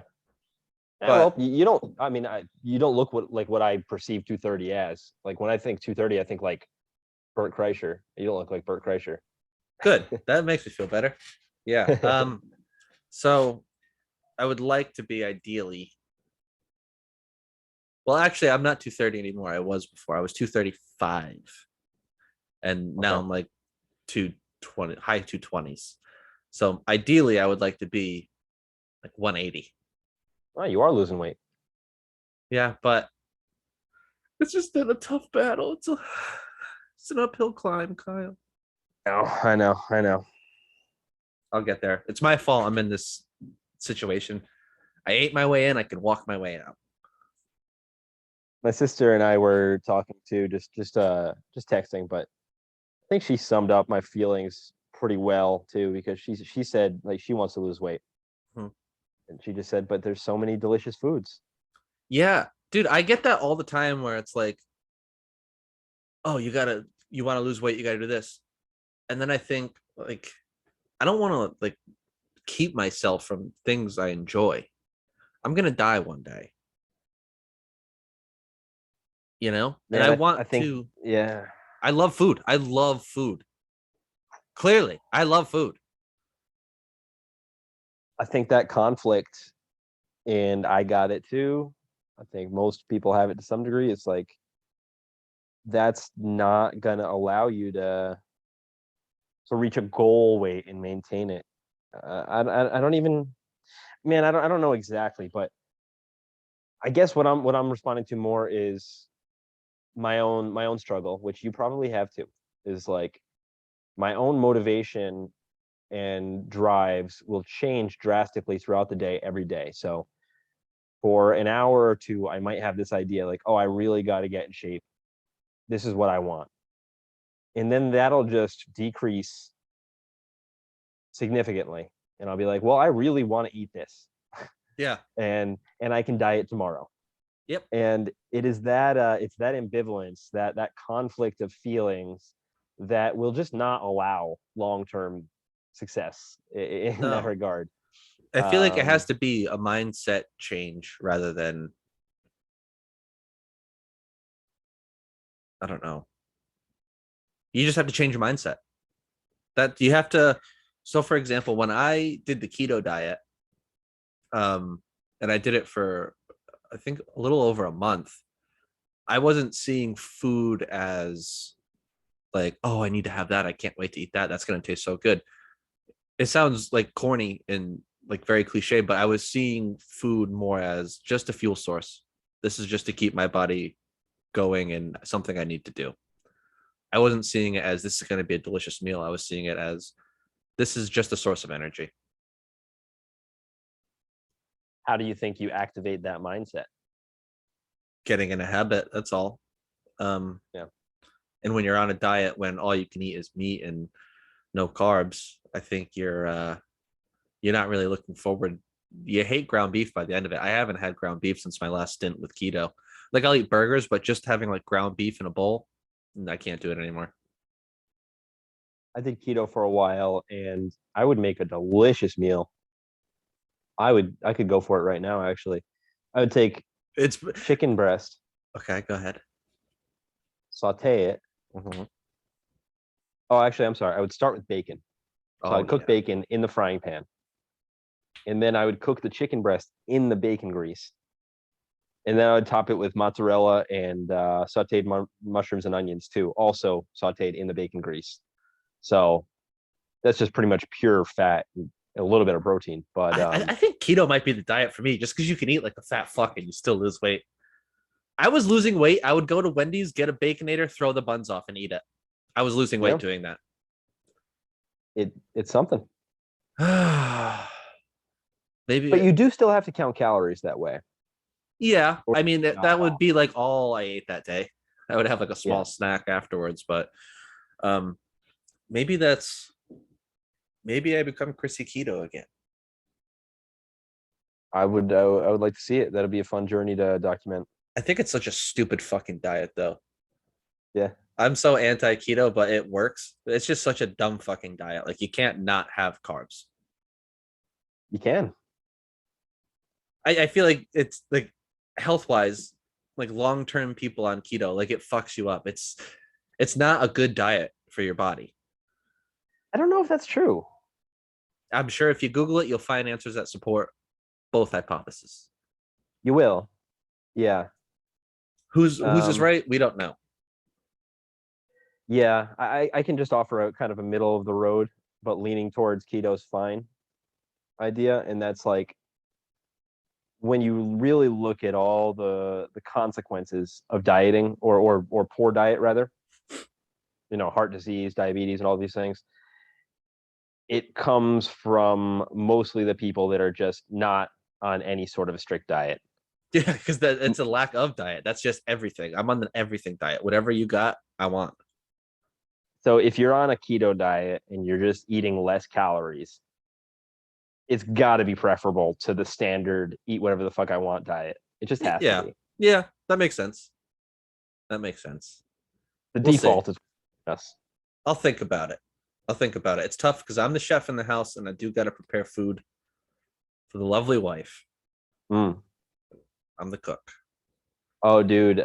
Yeah, But well, you don't. I mean, you don't look what I perceive 230 as. Like when I think 230, I think like Bert Kreischer. You don't look like Bert Kreischer. good. That makes me feel better. Yeah. So I would like to be ideally. Well, actually, I'm not 230 anymore. I was before. I was 235. And now Okay. I'm like 220, high 220s. So ideally, I would like to be like 180. Oh, you are losing weight. Yeah, but it's just been a tough battle. It's an uphill climb, Kyle. Oh, I know. I'll get there. It's my fault. I'm in this situation. I ate my way in. I can walk my way out. My sister and I were talking to just texting, but I think she summed up my feelings pretty well too, because she said like she wants to lose weight. Hmm. And she just said, but there's so many delicious foods. Yeah, dude, I get that all the time where it's like, oh, you want to lose weight, you got to do this. And then I think like, I don't want to like keep myself from things I enjoy. I'm going to die one day. And Man, I I want think to, yeah. I love food. I love food. Clearly, I love food. I think that conflict, and I got it too. I think most people have it to some degree. It's like that's not gonna allow you to reach a goal weight and maintain it. I don't even, man. I don't know exactly, but I guess what I'm responding to more is my own struggle, which you probably have too. Is like my own motivation and drives will change drastically throughout the day, every day. So for an hour or two, I might have this idea like, oh, I really got to get in shape. This is what I want. And then that'll just decrease significantly. And I'll be like, well, I really want to eat this. Yeah. And I can diet tomorrow. Yep. And it's that ambivalence, that conflict of feelings that will just not allow long-term success in that No. regard. I feel like it has Um, to be a mindset change rather than, I don't know. You just have to change your mindset. That you have to. So, for example, when I did the keto diet, and I did it for, I think, a little over a month, I wasn't seeing food as like, oh, I need to have that. I can't wait to eat that. That's going to taste so good. It sounds like corny and like very cliche, but I was seeing food more as just a fuel source. This is just to keep my body going and something I need to do. I wasn't seeing it as this is going to be a delicious meal. I was seeing it as this is just a source of energy. how do you think you activate that mindset? Getting in a habit, that's all. Yeah. And when you're on a diet when all you can eat is meat and no carbs, I think you're not really looking forward. You hate ground beef by the end of it. I haven't had ground beef since my last stint with keto. Like I'll eat burgers, but just having like ground beef in a bowl, I can't do it anymore. I did keto for a while, and I would make a delicious meal. I could go for it right now, actually. I would take It's chicken breast, okay. Go ahead. saute it. Mhm. Oh, actually, I'm sorry. I would start with bacon. So Oh I'd cook yeah. bacon in the frying pan, and then I would cook the chicken breast in the bacon grease, and then I would top it with mozzarella and sautéed mushrooms and onions too, also sautéed in the bacon grease. So that's just pretty much pure fat and a little bit of protein. But I think keto might be the diet for me, just because you can eat like a fat fuck and you still lose weight. I was losing weight. I would go to Wendy's, get a baconator, throw the buns off, and eat it. I was losing weight yeah, doing that. it's something. But Maybe, you do still have to count calories that way. yeah. Or I mean, not that at would all. be like all I ate that day. I would have like a Yeah, small snack afterwards, but um, maybe that's maybe I become Chrissy Keto again. I would like to see it. That'd be a fun journey to document. I think it's such a stupid fucking diet, though. Yeah, I'm so anti keto, but it works. It's just such a dumb fucking diet. Like you can't not have carbs. you can. I feel like it's like health wise, like long term people on keto, like it fucks you up. It's not a good diet for your body. I don't know if that's true. I'm sure if you Google it, you'll find answers that support both hypotheses. You will. Yeah. Who's is right? We don't know. Yeah. I can just offer a kind of a middle of the road, but leaning towards keto's fine idea. And that's like when you really look at all the consequences of dieting or poor diet rather, heart disease, diabetes, and all these things, it comes from mostly the people that are just not on any sort of a strict diet. Yeah, because it's a lack of diet. That's just everything. I'm on the everything diet. Whatever you got, I want. So if you're on a keto diet and you're just eating less calories, it's got to be preferable to the standard eat whatever the fuck I want diet. It just has to Yeah, be. yeah, that makes sense. That makes sense. The We'll see. default is yes. I'll think about it. I'll think about it. It's tough because I'm the chef in the house and I do got to prepare food for the lovely wife. Mm. I'm the cook. Oh, dude.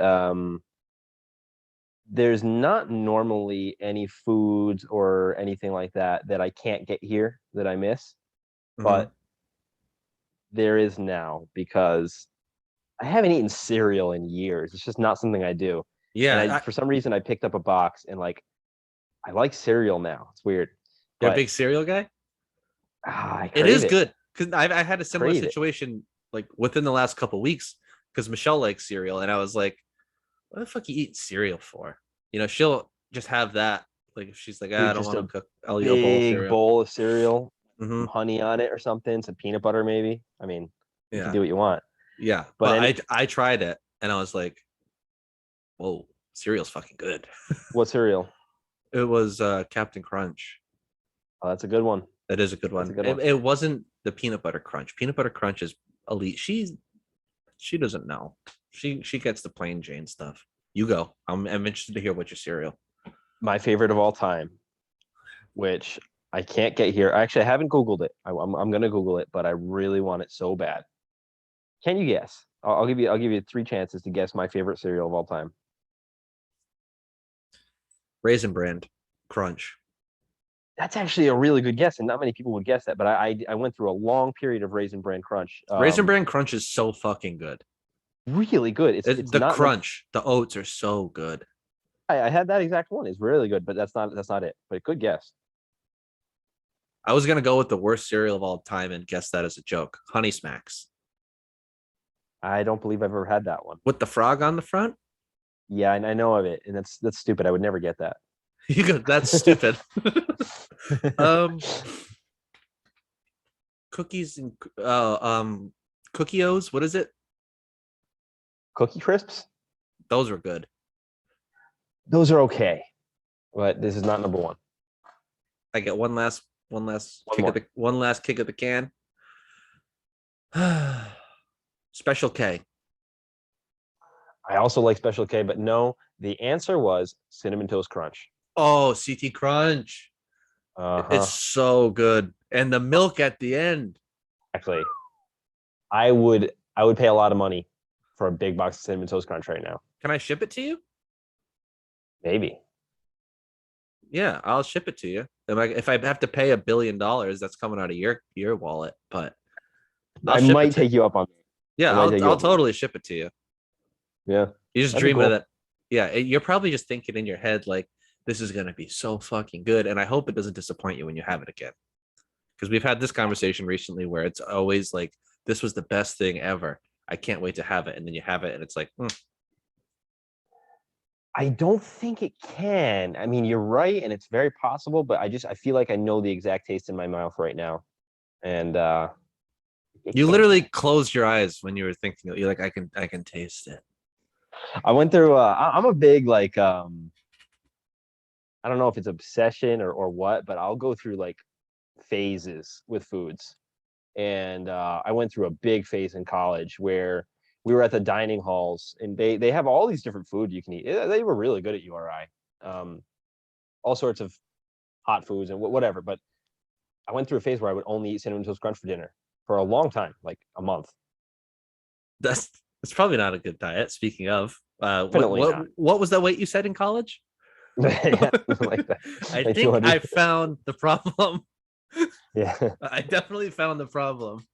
There's not normally any foods or anything like that that I can't get here that I miss, Mhm. but there is now because I haven't eaten cereal in years. It's just not something I do. And Yeah, I, for some reason, I picked up a box and like, I like cereal now. It's weird, you're a but big cereal guy. I It crave is it. good because I had a similar Crave it. situation like within the last couple weeks because Michelle likes cereal and I was like, "What the fuck you eat cereal for?" She'll just have that. Like if she's like, "I Dude, don't just want to a cook. I'll eat a bowl of big cereal." bowl of cereal, Hmm. some honey on it or something, some peanut butter maybe. I mean, you can Yeah, do what you want. yeah. But But any I tried it and I was like, "Whoa, cereal's fucking good." what cereal? It was Captain Crunch. Oh, that's a good one. That is a good That's a one. good It, one. it wasn't the peanut butter crunch. Peanut butter crunch is elite. She doesn't know. She gets the plain Jane stuff. You go. I'm interested to hear what your cereal. My favorite of all time, which I can't get here. Actually, I haven't Googled it. I'm gonna Google it, but I really want it so bad. Can you guess? I'll give you three chances to guess my favorite cereal of all time. Raisin Bran Crunch. That's actually a really good guess, and not many people would guess that. But I went through a long period of Raisin Bran Crunch. Raisin Bran Crunch is so fucking good. Really good. It's The not like crunch, the oats are so good. I had that exact one. It's really good, but that's not it. But good guess. I was gonna go with the worst cereal of all time and guess that as a joke. Honey Smacks I don't believe I've ever had that one. with the frog on the front. Yeah, and I know of it, and that's stupid. I would never get that. You go, that's stupid. um, cookies and Cookie-O's. What is it? Cookie Crisps? Those were good. Those are okay, but this is not number one. I get one last One kick more. of the one last kick of the can. Special K. I also like Special K, but no, the answer was Cinnamon Toast Crunch. Oh, CT Crunch. Uh-huh. It's so good. And the milk at the end. Actually, I would pay a lot of money for a big box of Cinnamon Toast Crunch right now. Can I ship it to you? Maybe. Yeah, I'll ship it to you. If I have to pay $1 billion, that's coming out of your wallet. But I'll I ship might it to take you up on that. Yeah, I might take you I'll up on that. totally ship it to you. Yeah. You just That'd be dream of cool. that. Yeah, you're probably just thinking in your head like this is gonna be so fucking good, and I hope it doesn't disappoint you when you have it again. Because we've had this conversation recently where it's always like this was the best thing ever. I can't wait to have it, and then you have it, and it's like, I don't think it can. I mean, you're right, and it's very possible, but I feel like I know the exact taste in my mouth right now. And it you can't. literally closed your eyes when you were thinking. You're like, I can taste it. I went through I'm a big like I don't know if it's obsession or what, but I'll go through like phases with foods. And I went through a big phase in college where we were at the dining halls, and they have all these different food you can eat. They were really good at URI, all sorts of hot foods and whatever. But I went through a phase where I would only eat Cinnamon Toast Crunch for dinner for a long time, like a month. That's probably not a good diet. Speaking of, Definitely not. what was that weight you said in college? Yeah, like that. I Like think 200. I found the problem. Yeah. I definitely found the problem.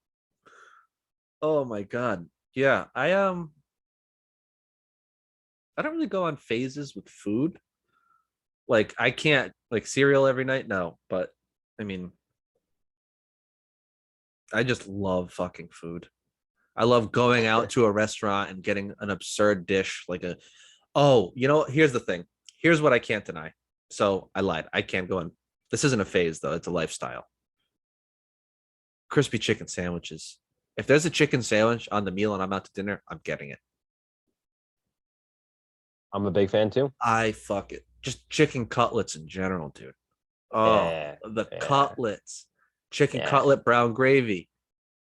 Oh my god. Yeah, I don't really go on phases with food. Like I can't like cereal every night, no, but I mean I just love fucking food. I love going out to a restaurant and getting an absurd dish like a oh, here's the thing. Here's what I can't deny. So I lied. I can't go on. This isn't a phase though, it's a lifestyle. Crispy chicken sandwiches. If there's a chicken sandwich on the meal and I'm out to dinner, I'm getting it. I'm a big fan too. I fuck it. Just chicken cutlets in general, dude. Oh, Yeah, the yeah. cutlets. Chicken Yeah. cutlet, brown gravy,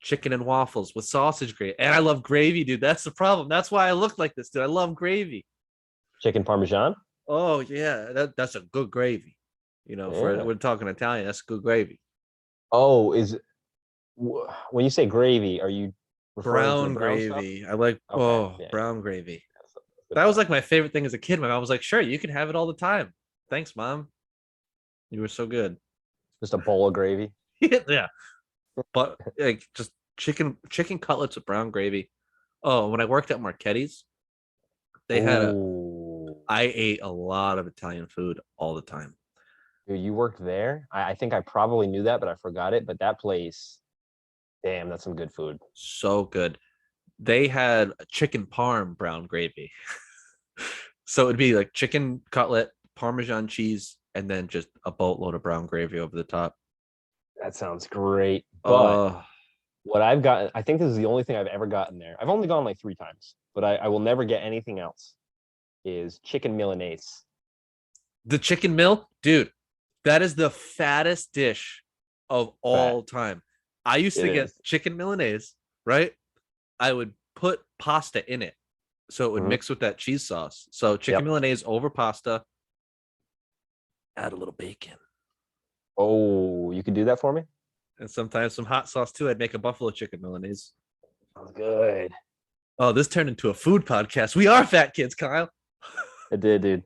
chicken and waffles with sausage gravy. And I love gravy, dude. That's the problem. That's why I look like this, dude. I love gravy. Chicken Parmesan. Oh, yeah. That's a good gravy. Yeah. We're talking Italian. That's good gravy. Oh, when you say gravy, are you referring to Brown the brown stuff? gravy. I like, Okay, yeah. brown gravy. That's good That was stuff. like my favorite thing as a kid. My mom was like, sure, you can have it all the time. Thanks, mom. You were so good. Just a bowl of gravy. Yeah. But like just chicken cutlets with brown gravy. Oh, when I worked at Marchetti's, Ooh. I ate a lot of Italian food all the time. Dude, you worked there? I think I probably knew that, but I forgot it. But that place, damn, that's some good food. So good. They had a chicken parm brown gravy. So it'd be like chicken cutlet, Parmesan cheese, and then just a boatload of brown gravy over the top. That sounds great. But Oh, what I've gotten, I think this is the only thing I've ever gotten there. I've only gone like 3 times, but I will never get anything else. Is chicken Milanese. the chicken mill, dude, that is the fattest dish of all time. I used to It get is. chicken Milanese, right? I would put pasta in it so it would Mhm. mix with that cheese sauce. So chicken Yep. Milanese over pasta, add a little bacon. Oh do that for me? And sometimes some hot sauce too. I'd make a buffalo chicken Milanese. Sounds good. Oh, this turned into a food podcast. We are fat kids, Kyle. It did, dude.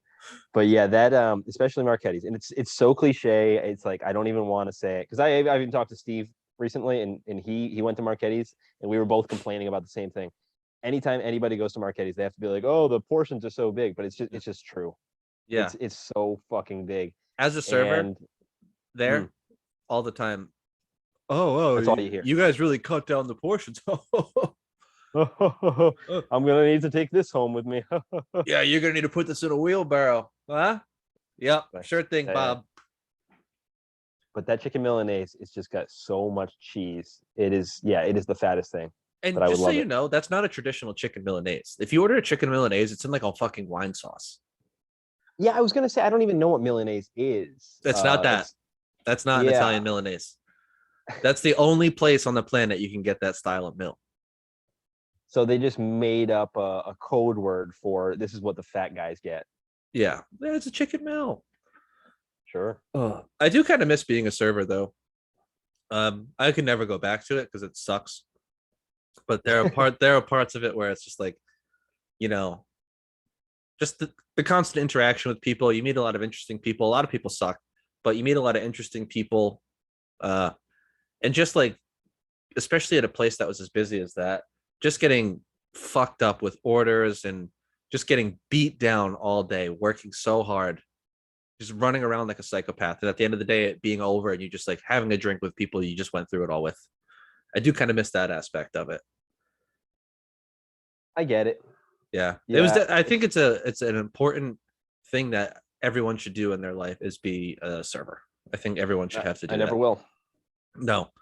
But yeah, that especially Marchetti's, and it's so cliche. It's like I don't even want to say it because I've even talked to Steve recently, and he went to Marchetti's, and we were both complaining about the same thing. Anytime anybody goes to Marchetti's, they have to be like, "Oh, the portions are so big," but it's just true. Yeah. It's so fucking big. As a server And there all the time. Oh, that's all you hear. You guys really cut down the portions. I'm gonna need to take this home with me. Yeah, you're gonna need to put this in a wheelbarrow. Huh? Yep, Right. sure thing, Bob. But that chicken Milanese, it's just got so much cheese. It is the fattest thing. And But I would just so love you it. know, that's not a traditional chicken Milanese. If you order a chicken Milanese, it's in like a fucking wine sauce. Yeah, I was gonna say I don't even know what Milanese is. That's not that. That's not an yeah. Italian Milanese. That's the only place on the planet you can get that style of meal. So they just made up a code word for this is what the fat guys get. Yeah, it's a chicken meal. Sure. I do kind of miss being a server though. I can never go back to it because it sucks. But there are parts of it where it's just like, you know, just the constant interaction with people. You meet a lot of interesting people. A lot of people suck, but you meet a lot of interesting people. And just like, especially at a place that was as busy as that, just getting fucked up with orders and just getting beat down all day, working so hard, just running around like a psychopath. And at the end of the day, it being over and you just like having a drink with people you just went through it all with. I do kind of miss that aspect of it. I get it. Yeah. Yeah. It was. I think it's an important thing that everyone should do in their life is be a server. I think everyone should have to do. I never that. will. No,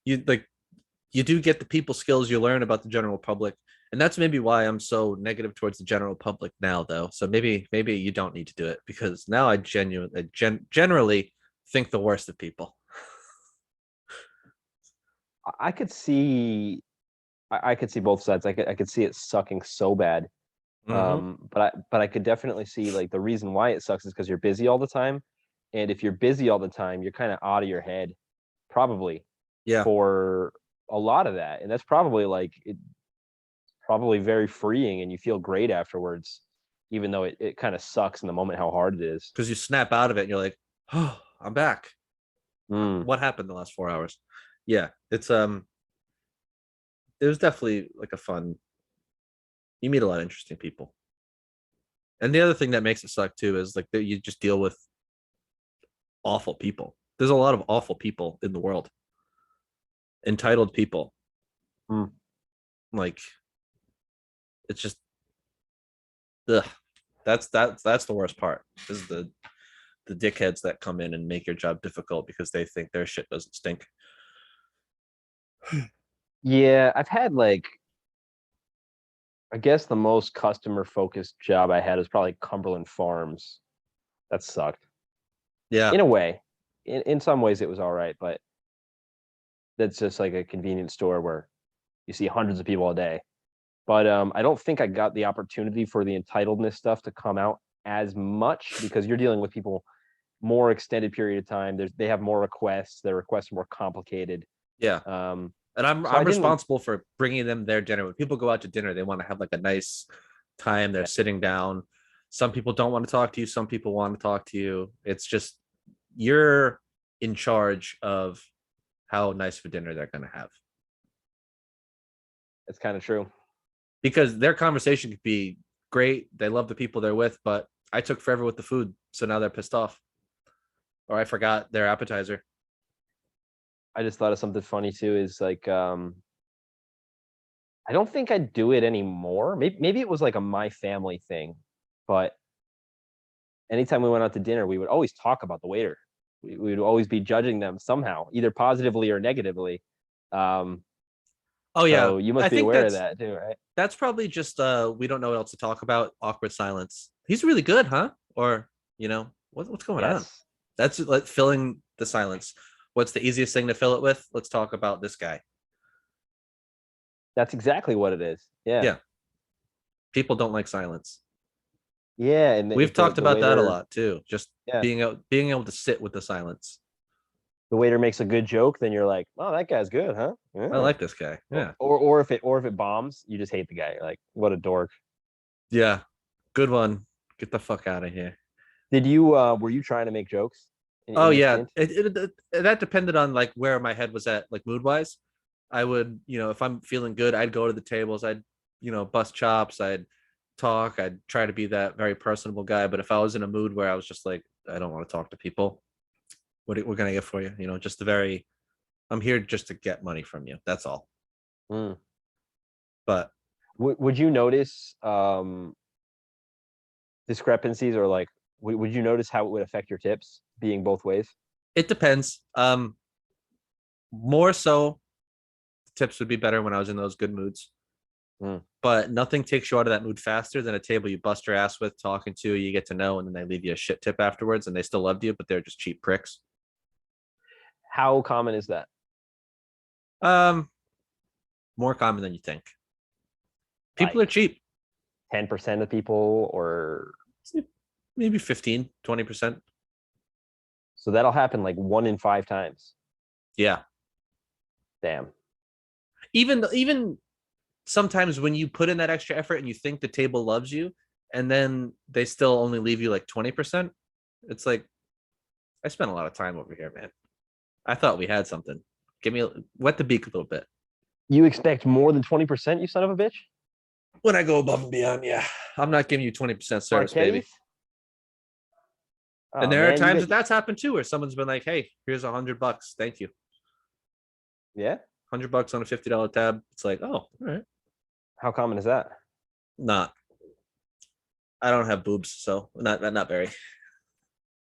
you do get the people skills you learn about the general public, and that's maybe why I'm so negative towards the general public now, though. So maybe you don't need to do it because now I generally think the worst of people. I could see both sides. I could see it sucking so bad. But I could definitely see like the reason why it sucks is because you're busy all the time. And if you're busy all the time, you're kind of out of your head, probably. Yeah. For a lot of that. And that's probably probably very freeing and you feel great afterwards, even though it kind of sucks in the moment how hard it is. Because you snap out of it and you're like, oh, I'm back. What happened the last 4 hours? Yeah, it was definitely like a fun. You meet a lot of interesting people, and the other thing that makes it suck too is like that you just deal with awful people. There's a lot of awful people in the world, entitled people. Like, it's just, ugh. That's the worst part. Is the dickheads that come in and make your job difficult because they think their shit doesn't stink. Yeah, I've had I guess the most customer focused job I had was probably Cumberland Farms. That sucked. Yeah. In a way. In some ways it was all right, but that's just like a convenience store where you see hundreds of people a day. But I don't think I got the opportunity for the entitledness stuff to come out as much because you're dealing with people more extended period of time. They have more requests. Their requests are more complicated. Yeah. And I'm responsible for bringing them their dinner. When people go out to dinner, they want to have like a nice time. They're sitting down. Some people don't want to talk to you. Some people want to talk to you. It's just you're in charge of how nice of a dinner they're going to have. It's kind of true. Because their conversation could be great. They love the people they're with, but I took forever with the food. So now they're pissed off. Or I forgot their appetizer. I just thought of something funny too is like I don't think I do it anymore. Maybe it was like a my family thing, but anytime we went out to dinner, we would always talk about the waiter. We would always be judging them somehow, either positively or negatively. Oh yeah, so you must be aware of that too, right? That's probably just we don't know what else to talk about. Awkward silence. He's really good, huh? Or what's going on? That's like filling the silence. What's the easiest thing to fill it with? Let's talk about this guy. That's exactly what it is. Yeah. People don't like silence. Yeah, and we've talked about that a lot too. Just being able to sit with the silence. the waiter makes a good joke, then you're like, oh, that guy's good, huh? I Yeah. like this guy. Yeah. Or if it bombs, you just hate the guy. You're like, what a dork. Yeah. Good one. Get the fuck out of here. Did you were you trying to make jokes? Oh your yeah. stint? That depended on like where my head was at, like mood wise. I would, if I'm feeling good, I'd go to the tables. I'd, bust chops. I'd talk. I'd try to be that very personable guy. But if I was in a mood where I was just like, I don't want to talk to people, what can I get for you? Just the very, I'm here just to get money from you. That's all. Mm. But Would you notice discrepancies, or like would you notice how it would affect your tips being both ways? it depends. More so, tips would be better when I was in those good moods. Mm. But nothing takes you out of that mood faster than a table you bust your ass with, talking to, you get to know, and then they leave you a shit tip afterwards, and they still loved you, but they're just cheap pricks. How common is that? More common than you think. People are Like cheap. 10% of people, or Maybe 15, 20%. so that'll happen like 1 in 5 times. Yeah. Damn. Even sometimes when you put in that extra effort and you think the table loves you, and then they still only leave you like 20%, it's like, I spent a lot of time over here, man. I thought we had something. Give me wet the beak a little bit. You expect more than 20%, you son of a bitch? When I go above and beyond, yeah. I'm not giving you 20% service, baby. Marquette's? And Oh, there are man, times that that's happened too, where someone's been like, hey, here's $100. Thank you. yeah. $100 on a $50 tab. It's like, oh, all right. How common is that? Not. I don't have boobs, so not very.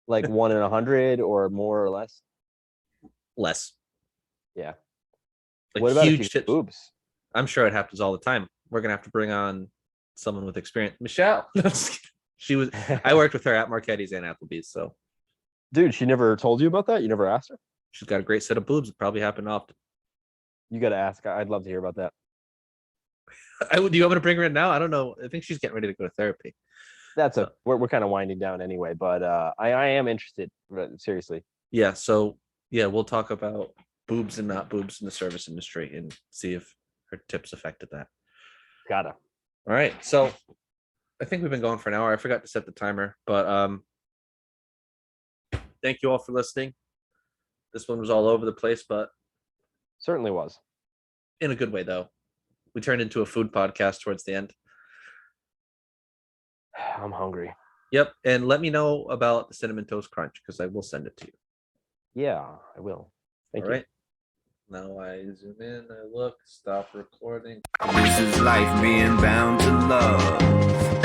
Like 1 in 100, or more or less? Less. Yeah. Like What about if you huge have tips. boobs? I'm sure it happens all the time. We're gonna have to bring on someone with experience. Michelle. She was. I worked with her at Marquette's and Applebee's, so Dude, she never told you about that? You never asked her? she's got a great set of boobs. It probably happened often. You got to ask. I'd love to hear about that. Do you want me to bring her in now? I don't know. I think she's getting ready to go to therapy. That's So, we're kind of winding down anyway, but I am interested, seriously. yeah. So yeah, we'll talk about boobs and not boobs in the service industry and see if her tips affected that. Gotta. All right. So I think we've been going for an hour. I forgot to set the timer, but thank you all for listening. This one was all over the place, but Certainly was. in a good way, though. We turned into a food podcast towards the end. I'm hungry. Yep. And let me know about the Cinnamon Toast Crunch because I will send it to you. Yeah, I will. Thank All you. right. Now I zoom in, I look, stop recording. This is life being bound to love.